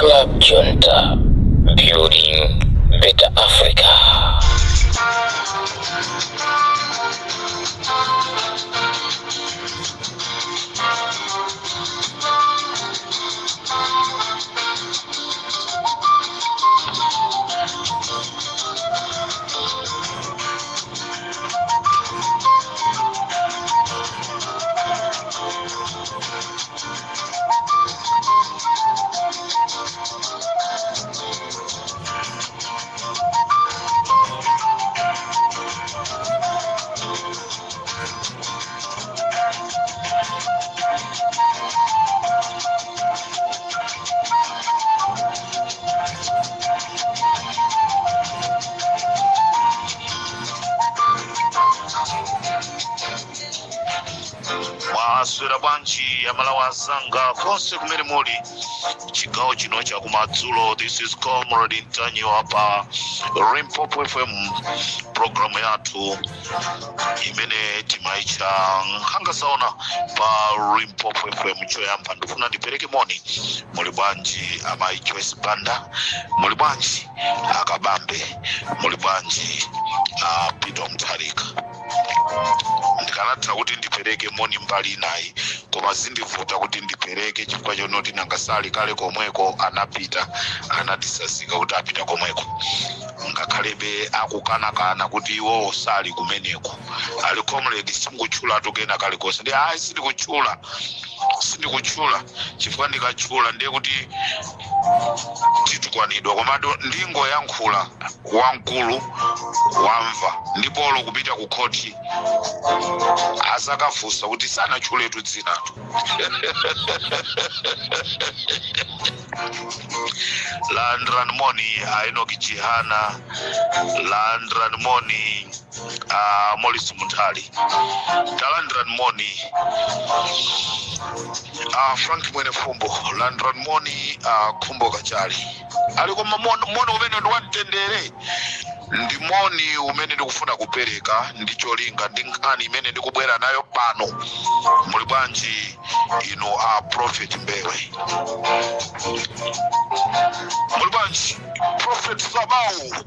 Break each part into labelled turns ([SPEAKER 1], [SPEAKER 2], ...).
[SPEAKER 1] Club Junta, building better Africa.
[SPEAKER 2] Maswera banchi ya malawazanga konse kumene muli chigawo chino cha kumadzulo. This is Comrade Ntanyo hapa Limpopo FM, programu yathu imene timaicha nkanga saona pa Limpopo FM. Choyamba ndifuna ndipereke moni muli bwanji amayi Joyce Banda, muli bwanji akabambe, muli bwanji Peter Mutharika. Ndikanatha kuti ndipereke moni mbali nayi koma zindivuta kuti ndipereke chifukwa chonoti nangasali kale komweko anapita anatisazika kuti apita komweko. Ngakhalebe akukanakana kuti iwo sali kumeneko. Ali Comrade simukutchula tukena kale konse. Ndi ayi sindikuchula chifukwa ndikachula ndiye kuti titukwanidwa komado ndingo yankhula wamkulu wamva ndipo lo kupita ku khoti asakafusa kuti sanachuletu dzinatu. Landran Moni Enoki Chihana, Landran Moni Morris Muntali, Landran Moni Frank Mwene Fumbo, Landran Moni Kumbo Kachali. Alikoma mono umene ndiwantendere ndi moni umene ndikufuna kupereka ndicholinga ndi nkhani imene ndikubwera nayo pano. Muli bwanji ino Prophet Mbewe, muli bwanji Prophet Sabao,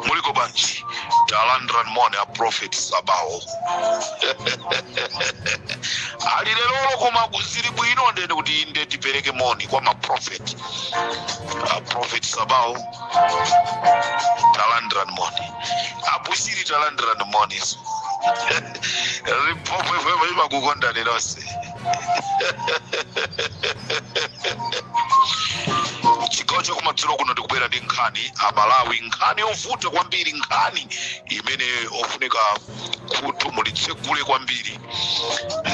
[SPEAKER 2] muliko bwanji Landran Moni Prophet Sabao. Ali lero koma kuzili bwino ndene kuti inde tipereke moni kwa maprophet. Prophet Sabao, Landran Moni apusiri Landran Moni. Limpopo FM imakukonda nenose. Chigawo cha kumadzulo kuno ndikubwera ndi nkhani Malawi, nkhani yovuta kwambiri, nkhani imene ofunika kuti mulitsegule kwambiri.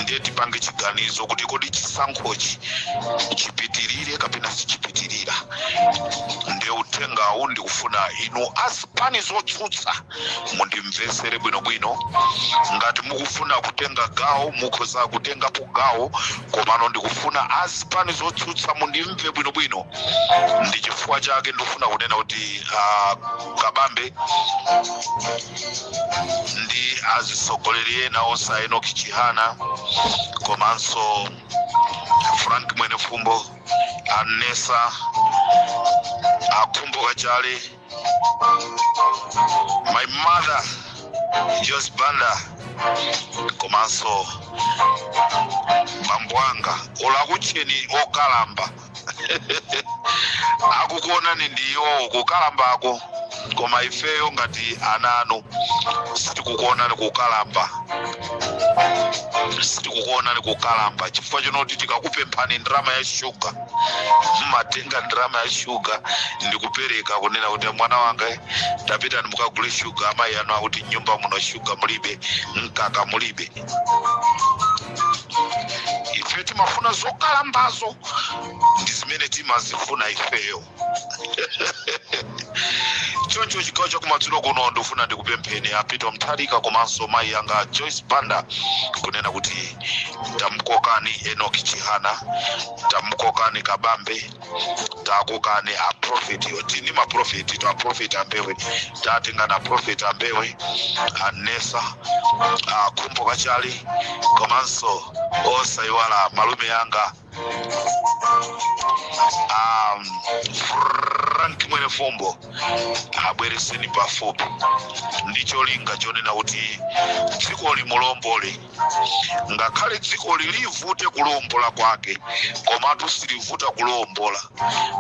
[SPEAKER 2] Ndiye tipange chiganizo kuti kodi chisankhochi chipitirire kapena sichipitirira. Ndiye uthengawu ndikufuna inu azipani zotsutsa mundimvesere bwinobwino. Ngati mukufuna kutenga gawo mukhoza kutengapo gawo, komano ndikufuna azipani zotsutsa mundimve bwinobwino. Ndi chifukwa chake ndikufuna kunena kuti kabambe ndi azisogoleri ena onse Enoki Chihana komanso Frank Mwene Fumbo, Anessa Kumbo Kachali, my mother Joyce Banda komanso Bambwanga olakucheni okalamba. Akukuonani ndiyo kukalambako koma ifeyo ngati ananu sitikukuonani kukalamba chifukwa chinoti tikakupemphani ndrama ya shuga mmatenga ndrama ya shuga ndikupereka kunena kuti mwana wanga tapita mukagule shuga, amayi anu akuti nyumba muno shuga mulibe, mkaka mulibe. Ife timafuna zokalambazo ndi zimene timazifuna ifeyo. Choncho chigawo cha kumadzulo kuno ndikufuna ndikupempheni Peter Mutharika komanso mayi yanga Joyce Banda kunena kuti tamukokani Enoki Chihana, tamukokani kabambe, takokani prophet yo tini ma prophet to prophet ambewe tatenga na prophet ambewe anesa kumpo kachali komanso osaiwala malume yanga Frank mwene fombo abwereseni pafupi ndicho linga chonena kuti dziko limulombole ngakhale dziko lilivute kulombola kwake komatu silivuta kulombola.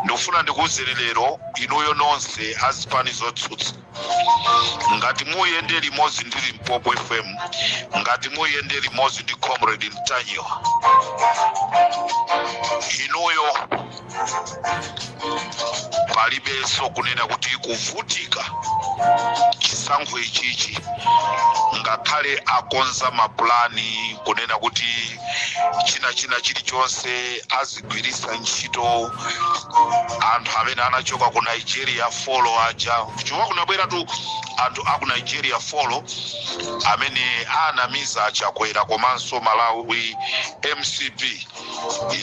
[SPEAKER 2] Ndofuna ndikuwuzeni lero inuyo nonse azipani zotsutsa ngati muyende limodzi ndi Limpopo FM, ngati muyende limodzi ndi Comrade Mtanyiwa, inuyo palibenso kunena kuti kuvutika chisankho ichichi ngakhale akonza mapulani kunena kuti china chilichonse azigwirisa ntchito anthu amene anachoka ku Nigeria follow aja chifukwa kunabwera tu anthu aku Nigeria follow amene anamiza achakwera komanso Malawi MCP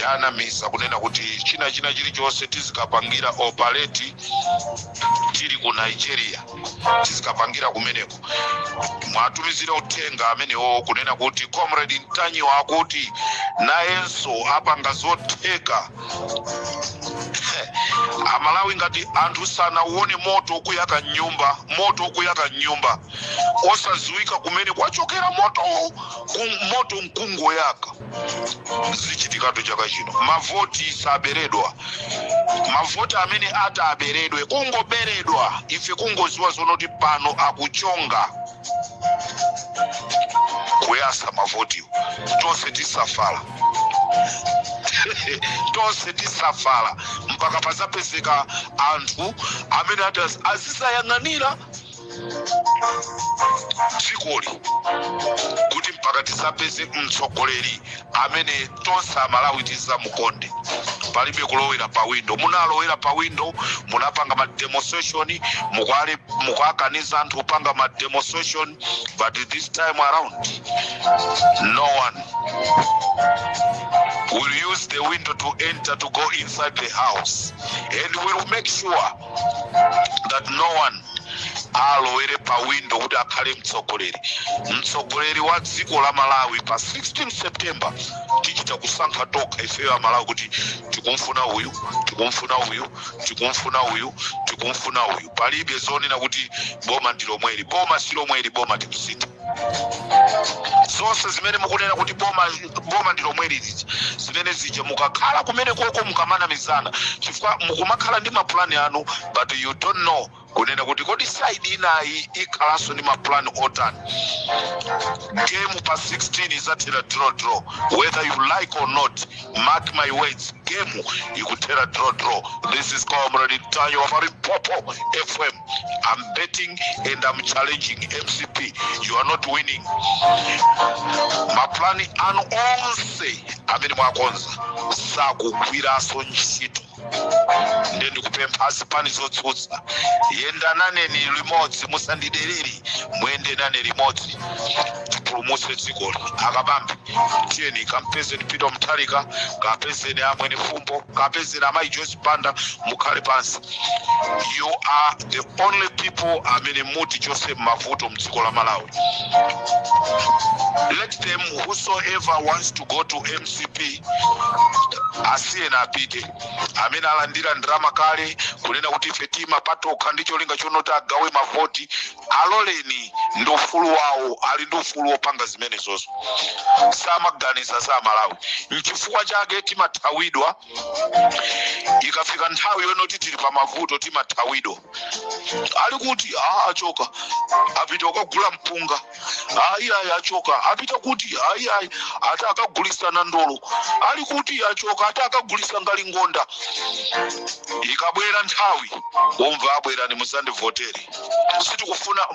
[SPEAKER 2] yanamiza kunena kuti china chilichonse tizikapangira operate tili ku Nigeria tizikapangira kumeneko. Mwatumizira uthenga amenewo kunena kuti Comrade Mtanyiwa akuti nayenso apanga zotheka Amalawi ngati anthu sana uone moto ukuyaka nyumba osaziwika kumene kwachokera moto mkungo yaka zichitikatu chaka chino. Mavoti saberedwa, mavoti amene ataberedwe kungoberedwa ife kungoziwa zonoti pano akuchonga kuyasa mavoti tonse tisafala tonse tisafala mpaka pazapezeka anthu amene azisayang'anira dzikoli kuti mpaka tisapeze mtsogoleri amene tonse Amalawi tizamukonde. Palibe kulowera pa window, munalowera pa window munapanga ma demonstration mukakaniza anthu upanga ma demonstration, but this time around no one will use the window to enter to go inside the house, and we will make sure that no one alowere pa window kuti akhale mtsogoleri wa dziko la Malawi. Pa 16 September tichita kusankha toka ifeyo Amalawi kuti tikumfuna uyu. Palibe zonena kuti boma ndilomweri, boma silomweri, boma tikusita. Zonse zimene mukunena kuti boma ndilomweri zimene zija mukakhala kumene koko mukamanamizana chifukwa mukumakhala ndi mapulani anu, but you don't know kunena kuti kodi side inayi ikhalanso ndi mapulani otani. Game pa 16 izatera draw. Whether you like or not, mark my words, game ikutera draw. This is Comrade Mtanyiwa of Limpopo FM. I'm betting and I'm challenging MCP. You are not winning. Mapulani anu onse amene mwakonza sakugwiraso ntchito. Ndeni kupempha azipani zotsutsa yendanane ni limodzi, musandidereri mwende nane limodzi tipulumutse dzikoli. Akabambi tiyeni kampezeni Peter Mutharika, kapezeni amwene Fumbo, kapezeni amayi Joyce Banda, mukhale pansi. You are the only people amene muti chose mavuto mdziko la Malawi. Let them, whosoever wants to go to MCP asiye na apite. Amene alandira ndrama kale kunena kuti fetima patoka ndicho linga chonota agawe mavoti, aloleni ndi ufulu wawo, ali ndi ufulu wopanga zimene zonso. Samaganiza za Malawi. Nchifukwa chake timathawidwa, ikafika nthawi yonoti tili pa mavuto timathawidwa. Ali kuti achoka apita kugula mpunga, ayi achoka apita kuti ayi ata akagulisana ndolo, ali kuti achoka ata akagulisa ngalingonda. Ikabwera nthawi womva abwera ni musandivoteri. Sitikufuna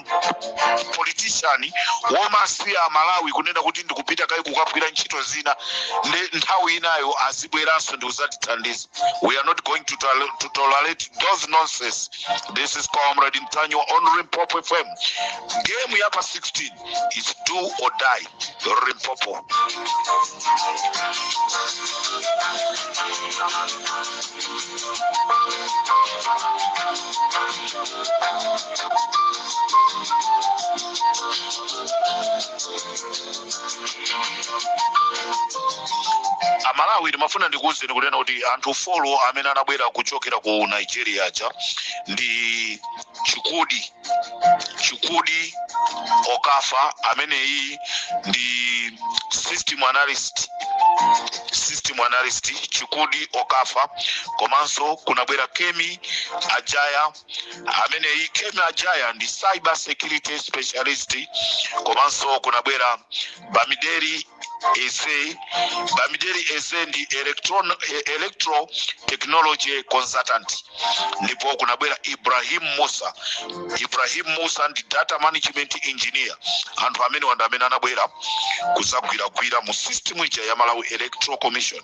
[SPEAKER 2] politician womasiya Malawi kunena kuti ndikupita kai kukapwira ntchito zina nthawi inayo azibweranso ndi uzatithandiza. We are not going to tolerate those nonsense. This is Comrade Mtanyiwa on Limpopo FM. Game ya pa 16 is do or die. Limpopo. Amalawi ndimafuna ndikuwuzeni kunena kuti anthu folo amene anabwera kuchokera ku Nigeria aja ndi Chikudi Okafa amene iyi ndi system analyst Chikudi Okafa, komanso kunabwera Kemi Ajaya amene iyi Kemi Ajaya ndi cyber security specialist, komanso kunabwera Bamideri Eze ndi electro technology consultant, ndipo kunabwera Ibrahim Musa ndi data management engineer. Anthu amene wanda amene anabwera kuzagwira mu system ija ya Malawi Electoral Commission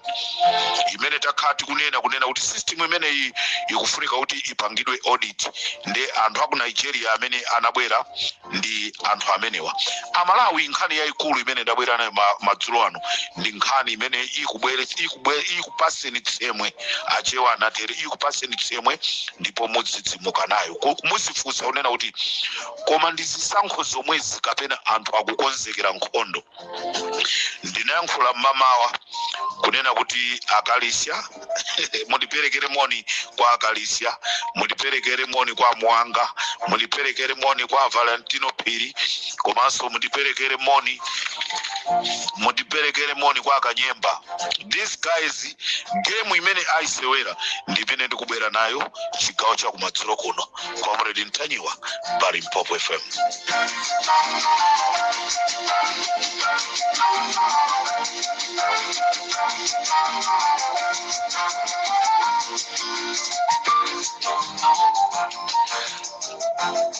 [SPEAKER 2] imene takhati kunena kuti system imene iyi ikufunika kuti ipangidwe audit, ndi anthu aku Nigeria amene anabwera ndi anthu amenewa. Amalawi nkhani yayikulu imene ndabwera nayo madzulo ano ndi nkhani imene ikupaseni tsemwe achewa anatere ikupaseni tsemwe ndipo mudzidzimuka nayo muzifunsa unena kuti koma ndizisankho zomwezi kapena anthu akukonzekera nkhondo. Ndinayankhula mmamawa kunena kuti Akalisia mundiperekere moni kwa Akalisia, mundiperekere moni kwa Mwanga, mundiperekere moni kwa Valentino Piri, komanso mundiperekere moni kwa Kanyemba. These guys game imene aisewera ndimene ndikubwera nayo chigawo cha kumadzulo kuno kwa Comrade Ntanyiwa pali Mpopo FM.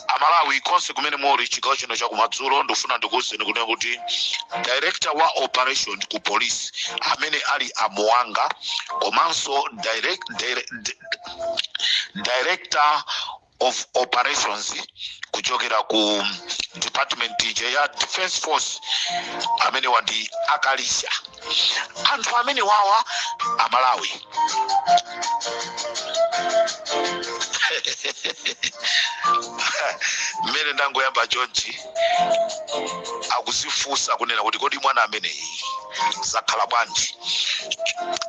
[SPEAKER 2] Amalawi konse kumene muli chigawo chino cha kumadzulo ndofuna ndikuwuzeni kunena kuti director wa operation ku police amene ali Amuwanga, komanso director of operations kuchokera ku department ya defense force amene wandi Akalisia. Anthu amene wawa Amalawi mmene ndangoyamba chonchi akuzifunsa kunena kuti kodi mwana amene zakhala bwanji.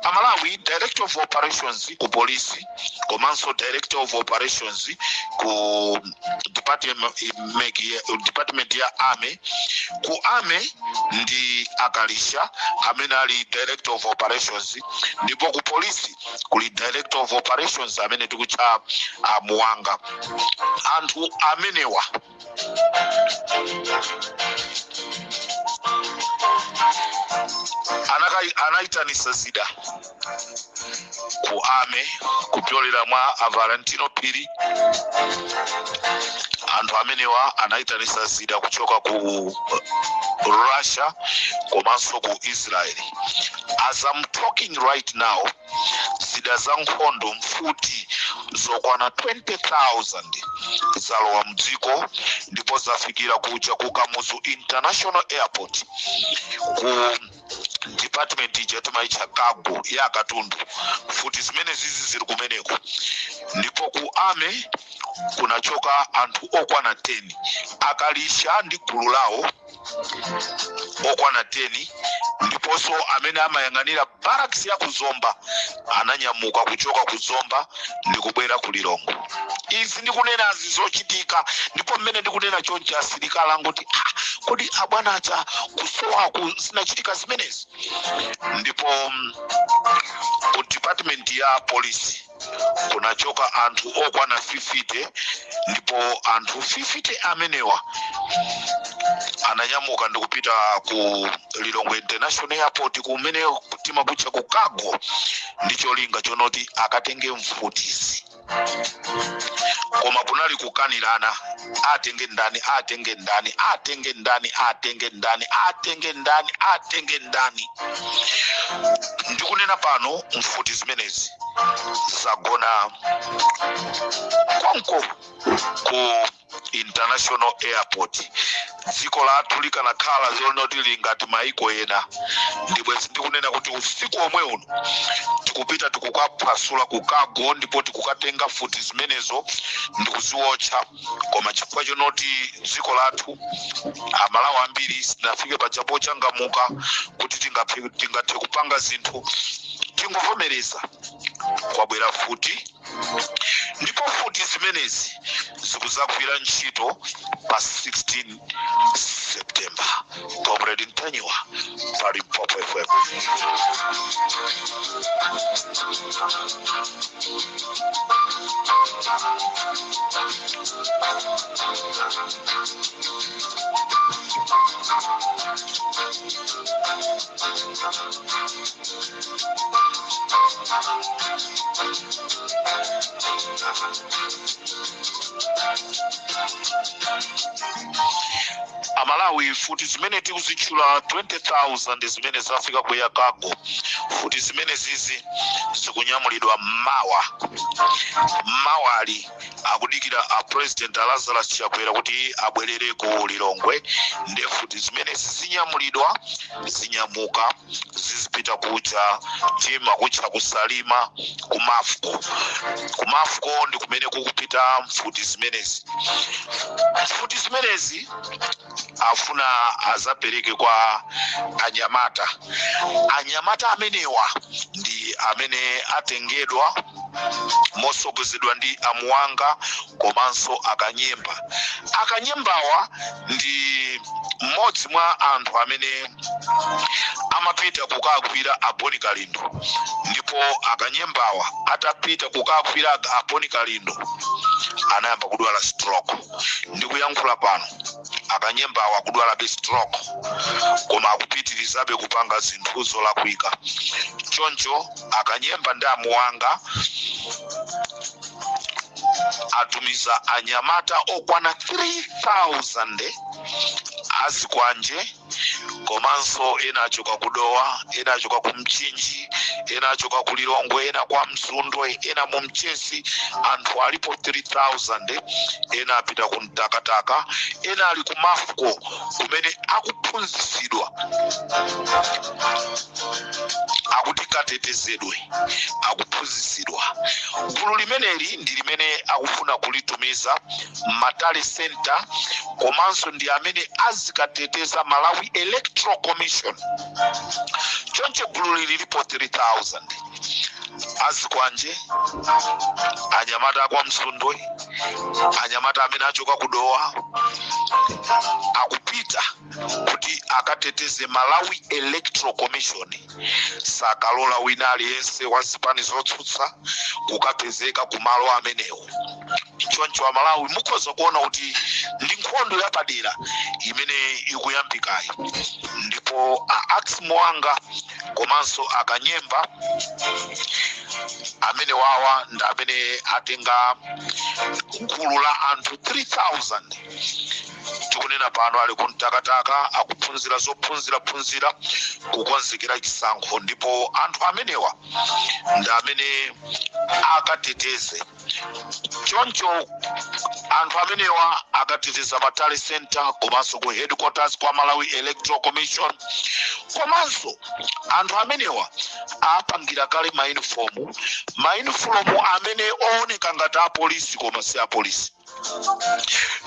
[SPEAKER 2] Amalawi director of operations ku police komanso director of operations ku department ya army. Ku army ndi Akalisia amene ali director of operations, ndipo ku police kuli director of operations amene tikucha Muwanga. Anthu amenewa anaitanisa zida ku ame kupyolera mwa Valentino Piri. Anthu amenewa anaitanisa zida kuchoka ku Russia komanso ku Israel. As I'm talking right now, zida za nkhondo mfuti zokwana 20,000 zalowa mdziko ndipo zafikira kuja ku Kamuzu International Airport ku department ya timaicha Cargo ya Katundu. Futi zimene zizi ziri kumeneko. Ndipo ku ame kunachoka anthu okwana 10. Akalisia ndi gulu lawo okwana 10, ndiponso amene amayang'anira barracks ya kuzomba ananyamuka kuchoka kuzomba ndikubwera ku Lilongwe. Izi ndikunena zizochitika, ndipo mmene ndikunena chonchi asilikali angoti kodi abwana acha kusowa zinachitika zimenezi. Ndipo ku department ya police kunachoka anthu okwana 50, ndipo anthu 50 amenewa ananyamuka ndikupita ku Lilongwe International Airport kumene timabucha ku Cargo ndicho linga chonoti akatenge mfutizi. Koma kunali kukanirana atenge ndani. Ndikunena pano mfuti zimenezi zagona konko ku International Airport dziko lathu likanakhala zonoti lingati maiko ena. Ndipo ndikunena kuti usiku omwe uno tikupita tikukapasula kukago ndipo tikukatenga futi zimenezo ndikuziwotcha, koma chifukwa chonoti dziko lathu amalawi ambiri sinafike pachapo changamuka kuti tingathe kupanga zinthu, tingovomereza kwabwera futi, ndipo futi zimenezi zikuzagwira ntchito pa 16 September. Comrade Ntanyiwa, Limpopo FM. Amalawi futi zimene tikuzitchula 20,000 zimene zafika ku Yakago. Futi zimene zizi zikunyamulidwa mawali akudikira a President Lazarus Chakwera kuti abwerere ku Lilongwe. Ndi futi zimene zinyamulidwa zinyamuka zizipita kuja tima kucha kusalima kumafuko ndi kumene kukupita futi zimenezi. Futi zimenezi afuna azapereke kwa anyamata amenewa ndi amene atengedwa mosogozedwa ndi Amuwanga komanso akanyembawa ndi mmodzi mwa anthu amene amapita kukagwira Aboni Kalindo, ndipo akanyembawa atapita kukagwira Aboni Kalindo anayamba kudwala stroke. Ndikuyankhula pano akanyembawa kudwala stroke, koma akupitirizabe kupanga zinthu zolakwika. Choncho akanyemba ndi Amuwanga atumiza anyamata okwana 3,000 azikwanje, komanso ena achoka kudowa, ena achoka kumchinji, ena achoka ku Lilongwe, ena kwa Msundwe, ena mu Mchesi. Anthu alipo 3,000, ena apita ku Mtakataka, ena ali ku Mafuko kumene akuphunzisidwa akuti katetezedwe, akuphunzisidwa. Gulu limeneli ndi limene akufuna kulitumiza Matale Center, komanso ndi amene azikateteza Malawi Electoral Commission. Choncho gulu lilipo 3,000 azikwanje, anyamata kwa Msundwe, anyamata amene achoka kudowa, akupita kuti akateteze Malawi Electoral Commission. Sakalola wina aliyense wazipani zotsutsa kukapezeka kumalo amenewo. Choncho Amalawi mukhoza kuona kuti ndi nkhondo yapadera imene ikuyambikayi. Ndipo Amuwanga komanso akanyemba amene wawa ndi amene atenga gulu la anthu 3,000. Tikunena pano ali ku Mtakataka akuphunzira zophunzira kukonzekera chisankho, ndipo anthu amenewa ndi amene akateteze. Choncho anthu amenewa akateteza Matale Center komanso ku headquarters kwa Malawi Electoral Commission, komanso anthu amenewa apangira kale mauniform amene ooneka ngati apolisi koma si apolisi.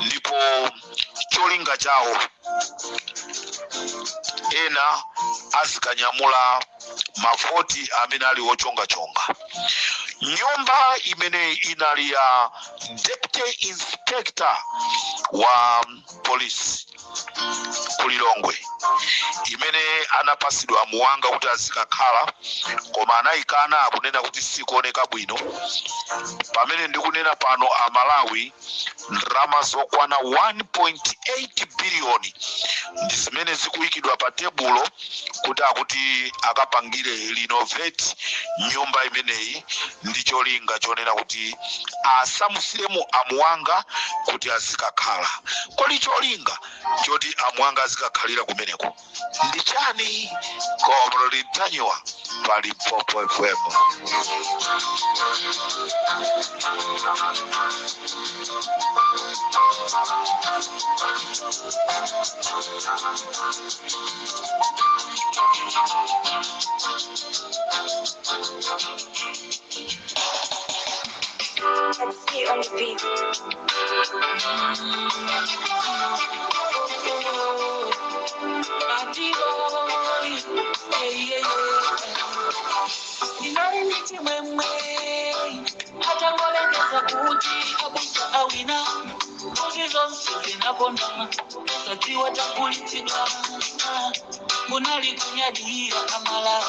[SPEAKER 2] Ndipo cholinga chawo ena azikanyamula mavoti amene ali ochonga. Nyumba imene inali ya Deputy Inspector wa Police ku Lilongwe imene anapasidwa Amuwanga kuti azikakhala, koma anayikana akunena kuti sikuoneka bwino. Pamene ndikunena pano Amalawi ndalama zokwana 1.8 biliyoni ndi zimene zikuyikidwa pa tebulo kuti akapangire renovate nyumba imeneyi, ndi cholinga chonena kuti asamusiremu Amuwanga kuti azikakhala. Kodi cholinga choti amwanga azikakhalira kumeneko ndi chani koma litanyiwa pali Popo FM.
[SPEAKER 3] Let's see on the beat. Inariti mwemwe hata ngolengeza kuti abusa awina uzizo msuri nakona usatiwa takulitika munali kunyadira amala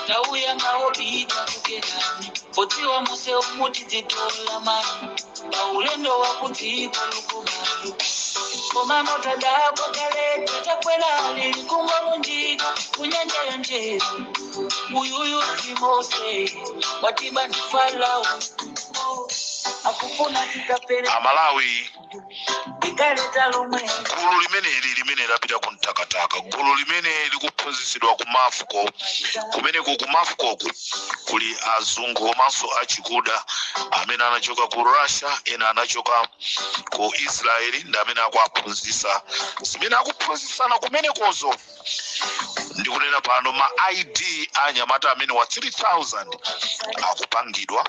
[SPEAKER 3] tauya ngawo biita kugerani otiwa muse umuti zitola mani baulendo wakutiko lukumalu komano tadako kalete takwela lilikumwa munjika kunyanja ya njeru muyuyu kimose watiba nifalawo akufuna kitapere
[SPEAKER 2] Amalawi
[SPEAKER 3] ikaleta lomwe
[SPEAKER 2] gulu limene lapita kuntakataka gulu limene likuphunzitsidwa ku mafuko kumeneko ku mafukoku kuli azungu komanso achikuda amene anachoka ku Russia ena anachoka ku Israeli ndi amene akuaphunzitsa zimene akuphunzitsana kumenekozo ndikunena pano ma ID anyamata amene wa 3000 akupangidwa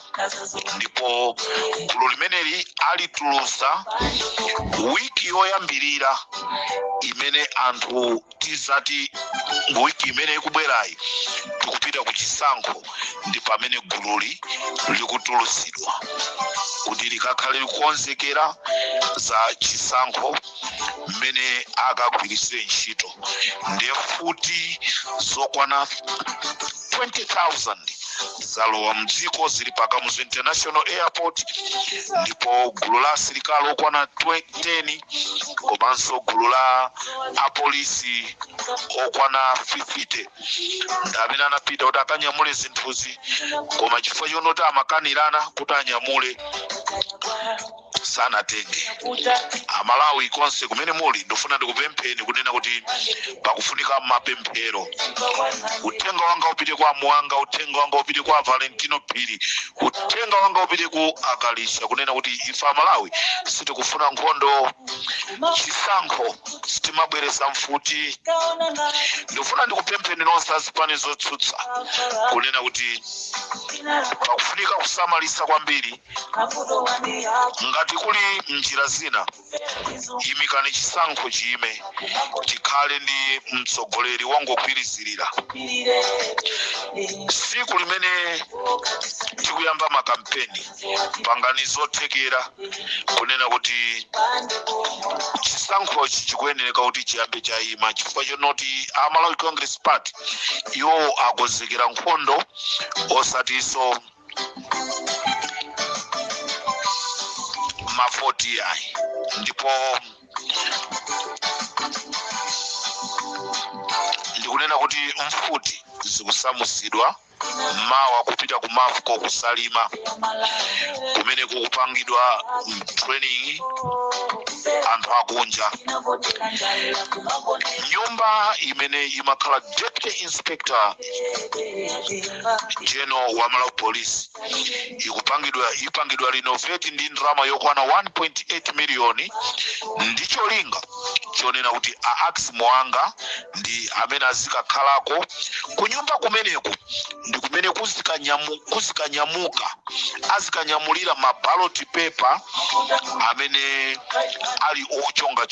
[SPEAKER 2] ndipo gulu limeneli alitulusa wiki yoyambirira imene anthu tizati wiki imene ikubwerayi tikupita ku chisankho ndi pamene gululi likutulusidwa kuti likakhale likukonzekera za chisankho mmene akagwirisire ntchito ndiye futi zokwana 20,000 zalowa mdziko zili pakamuzu international airport ndipo gulu la asilikali okwana 10 komanso gulu la apolisi okwana 50 ndi amene anapita kuti akanyamule zinthuzi koma chifukwa chonoti amakanirana kuti anyamule sanatenge. Amalawi konse kumene muli ndofuna ndikupempheni kunena kuti pakufunika mapemphero. Uthenga wanga upite kwa Mwanga, uthenga wanga upite kwa Valentino Pili, uthenga wanga upite ku Akalisha kunena kuti ife Amalawi sitikufuna nkhondo, chisankho sitimabwereza mfuti. Ndofuna ndikupempheni nonse azipani zotsutsa kunena kuti pakufunika kusamalisa kwambiri. Ngati kuli njira zina imikani chisankho chime chikhale ndi mtsogoleri wangogwirizirira. Siku limene tikuyamba makampeni pangani zothekera kunena kuti chisankho chikuyenera kuti chiyambe chayima chifukwa chonoti Amalawi Congress Party iwo akonzekera nkhondo osatiso mafoti yayi ndipo ndikunena kuti mfuti zikusamusidwa mawa kupita ku mafuko kusalima kumene kukupangidwa training anthu akunja. Nyumba imene imakhala Deputy Inspector General wa Malawi Police ipangidwa renovate ndi ndalama yokwana 1.8 million ndicho linga chonena kuti Ax Mwanga ndi amene azikakhalako ku nyumba kumeneko ndi kumene kuzikanyamuka azikanyamulira ma ballot paper amene ali ochonga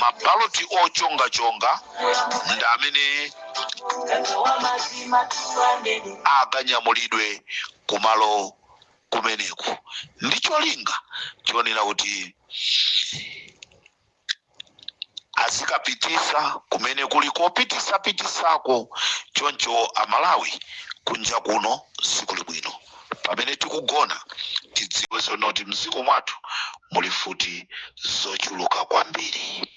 [SPEAKER 2] ma ballot ochonga ndi amene akanyamulidwe kumalo kumeneko ndicho linga chonena kuti azikapitisa kumene kuli kopitisako choncho Amalawi kunja kuno sikuli bwino. Pamene tikugona tidziwe zonoti mziko mwathu muli futi zochuluka kwambiri.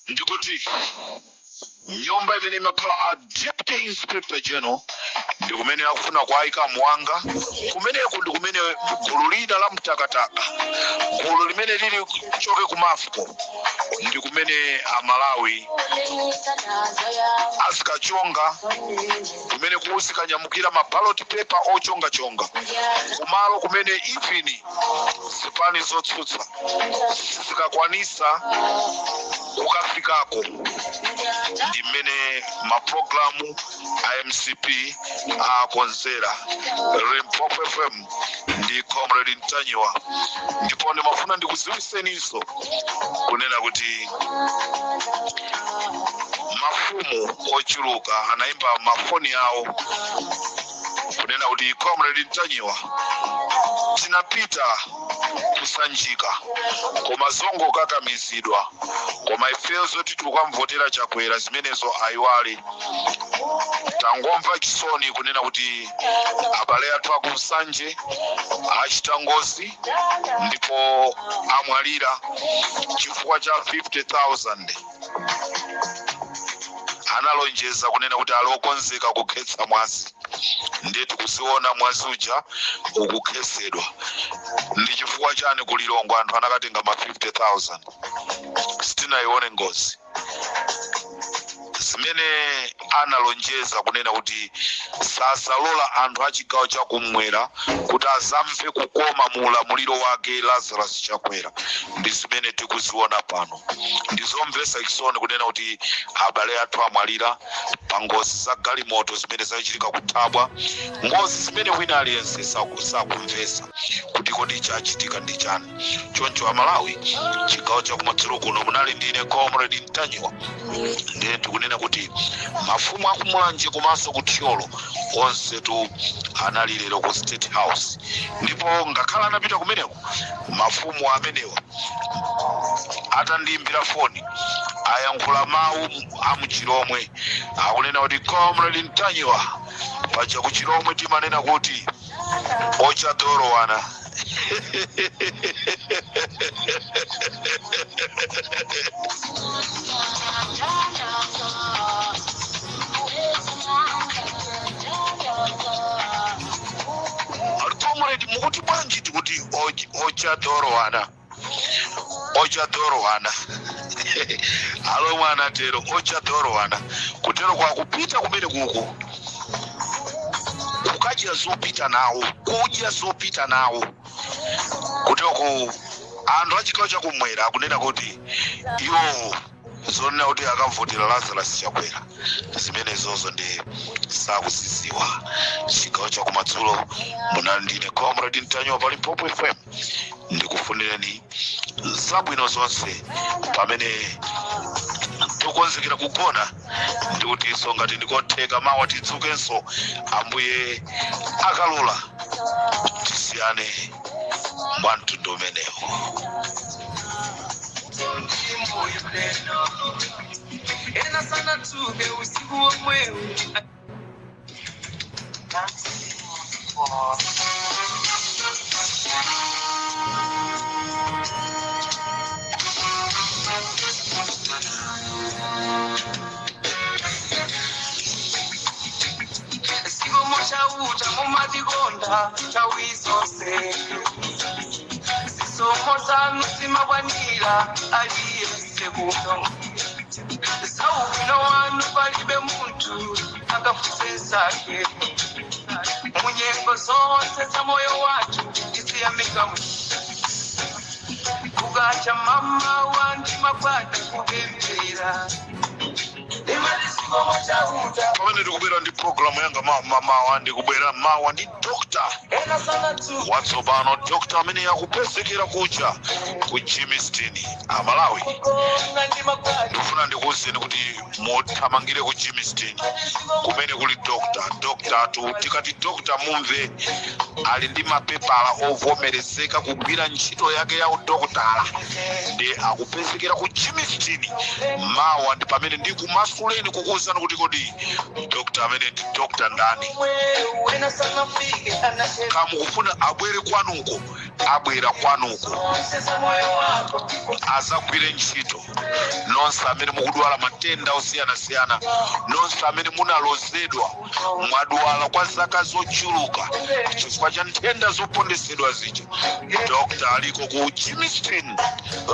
[SPEAKER 2] ndikuti nyumba imene imakhala a deputy inspector general ndi kumene akufuna kuayika mwanga. Kumeneko ndi kumene gulu lina la mtakataka, gulu limene lili choke kumafiko, ndi kumene Amalawi azikachonga, kumene kusikanyamukira maballot paper ochonga kumalo kumene even zipani zotsutsa zikakwanisa kukafikako. Ndi mmene maprogramu IMCP akonzera Limpopo FM ndi Comrade Ntanyiwa. Ndipo ndimafuna ndikuziwiseniso kunena kuti mafumu ochuluka anaimba mafoni yawo kunena kuti Comrade Ntanyiwa, tinapita kusanjika koma zongo kakamizidwa, koma ifezo titukamvotera Chakwera zimenezo ayiwale. Tangomva chisoni kunena kuti abale athu akusanje achita ngozi ndipo amwalira chifukwa cha 50,000. Analonjeza kunena kuti alokonzeka kukhetsa mwazi, ndeti kusiona mwazi uja ukukhetsedwa. Ndi chifukwa chani kulilongo anthu anakatenga ma 50,000 sitinayione ngozi zimene analonjeza kunena kuti sasalola anthu achigawo chakumwera kuti azamve kukoma muulamuliro wake Lazarus Chakwera. Ndi zimene tikuziona pano. Ndizomvesa chisoni kunena kuti abale athu amwalira pa ngozi za galimoto zimene zachitika kuthabwa, ngozi zimene wina aliyense sakumvesa kuti kodi chachitika ndi chani. Choncho Amalawi, chigawo chakumadzulo kuno munali ndine Comrade Ntanyiwa. Ndiye tikunena kuti mafumu akumulanje komanso kuthyolo onse tu anali lero ku State House. Ndipo ngakhala anapita kumeneko, mafumu amenewa atandiimbira foni ayankhula mawu amuchiromwe akunena kuti Comrade Ntanyiwa, paja kuchiromwe timanena kuti ochadorowana. Comrade mukuti bwanji tikuti ochadorowana. Alo mwana tero ochadorowana. Kutero kwa kupita kumene kuko kukadya zopita nawo, kudya zopita nawo. Kutero ku anthu achigawo chakumwera akunena kuti iwo zonena kuti akamvotera Lazarus Chakwera. Zimene zozo ndi sakusisiwa. Chigawo chakumadzulo munali ndine Comrade Ntanyiwa pa Limpopo FM. Ndikufunireni zabwino zonse pamene tokonzekera kugona, ndikuti ngati ndikotheka mawa tidzukenso Ambuye akalola tisiyane mwamtundu umenewo.
[SPEAKER 3] Ena sana tuge usiku omwe sigo mocha ucha mumadigonda chawizose sisomoza nutima bwanira aliyese kuno sauwino wanu palibe muntu akafuse zake munyengo zonse za moyo watu isiyamika kugacha mama wandi makwata kubembera
[SPEAKER 2] pamene tikubwera ndi programu yanga mawa ndikubwera mawa ndi Dr. watsopano, Dr. amene yakupezekera kucha ku Jimiston Amalawi. Ndikufuna ndikuwuzeni kuti muthamangire ku Jimiston kumene kuli Dr. tikati Dr. mumve ali ndi mapepala ovomerezeka kugwira ntchito yake ya udokotala, ndi akupezekera ku Jimiston mawa. Ndi pamene ndikumasuleni kukuwuzani kuti kodi Dr. amene ndi Dr. ndani. Kamukufuna abwere kwanuko abwera kwanuko azagwire ntchito. Nonse amene mukudwala matenda osiyanasiyana, nonse amene munalozedwa mwadwala kwa zaka zochuluka chifukwa cha nthenda zopondesedwa zija, Dr. aliko ku Jimistin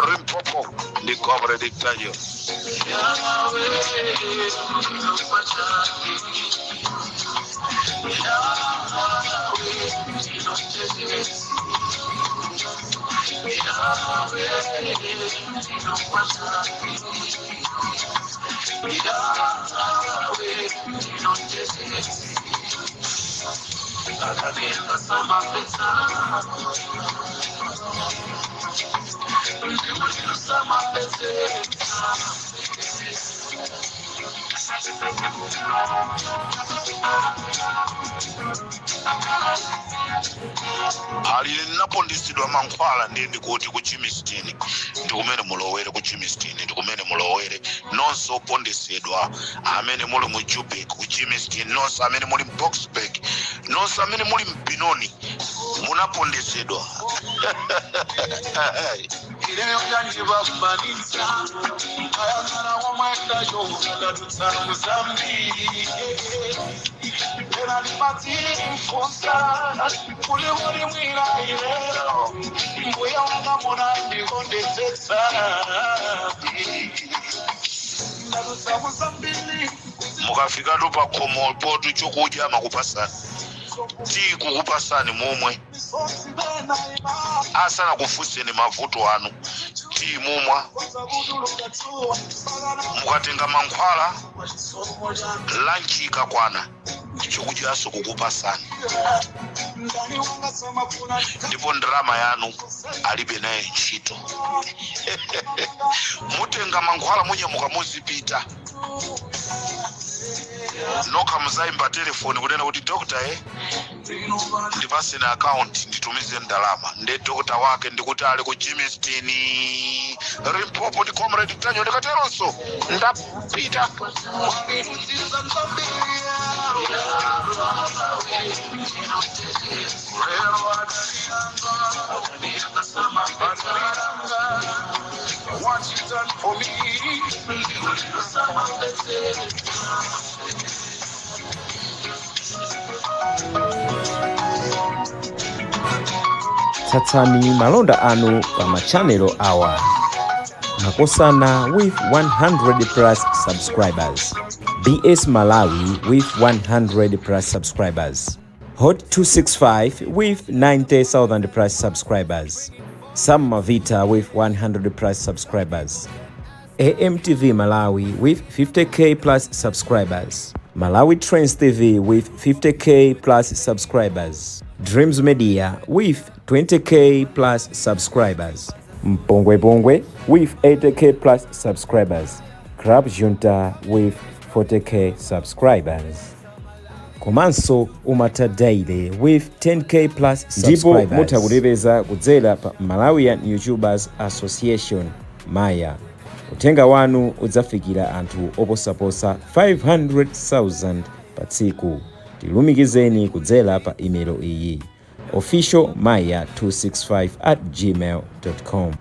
[SPEAKER 2] Limpopo ndi Comrade Tajo. Ali napondesedwa mankhwala ndi kuti ku Jimistin ndikumene mulowere ku Jimistin ndikumene mulowere nonse opondesedwa amene muli mu Joburg ku Jimistin, nonse amene muli mu Boksburg, nonse amene muli mu Benoni munapondesedwa. Mukafika pa khomo potu chokudya makupasani tikukupasani momwe asana kufuseni mavuto anu timumwa. Mukatenga mankhwala lanchi ikakwana chokudyaso kukupasani, ndipo ndrama yanu alibe naye ntchito. Mutenga mankhwala munyamuka muzipita noka muzayimba telefoni kunena kuti Dr. ndipase na account nditumize ndalama, nde Dr. wake ndikuti ali ku Jimistin Limpopo ndi Comrade Tajo ndikateronso ndapita. What you done for me?
[SPEAKER 4] Tsatsani malonda anu pa machanelo awa. Makosana with 100 plus subscribers. BS Malawi with 100 plus subscribers. Hot 265 with 90,000 plus subscribers. Sam Mavita with 100 plus subscribers. AMTV Malawi with 50k plus subscribers. Malawi Trends TV with 50k plus subscribers. Dreams Media with 20k plus subscribers. Mpongwe Bongwe with 80k plus subscribers. Crab Junta with 40k subscribers. Komanso Umata Daily with 10k plus subscribers. Ndipo mutakulipeza kudzera pa Malawian YouTubers Association Maya. Utenga wanu udzafikira anthu oposaposa 500,000 pa tsiku. Tilumikizeni kudzera pa email iyi officialmaya265@gmail.com.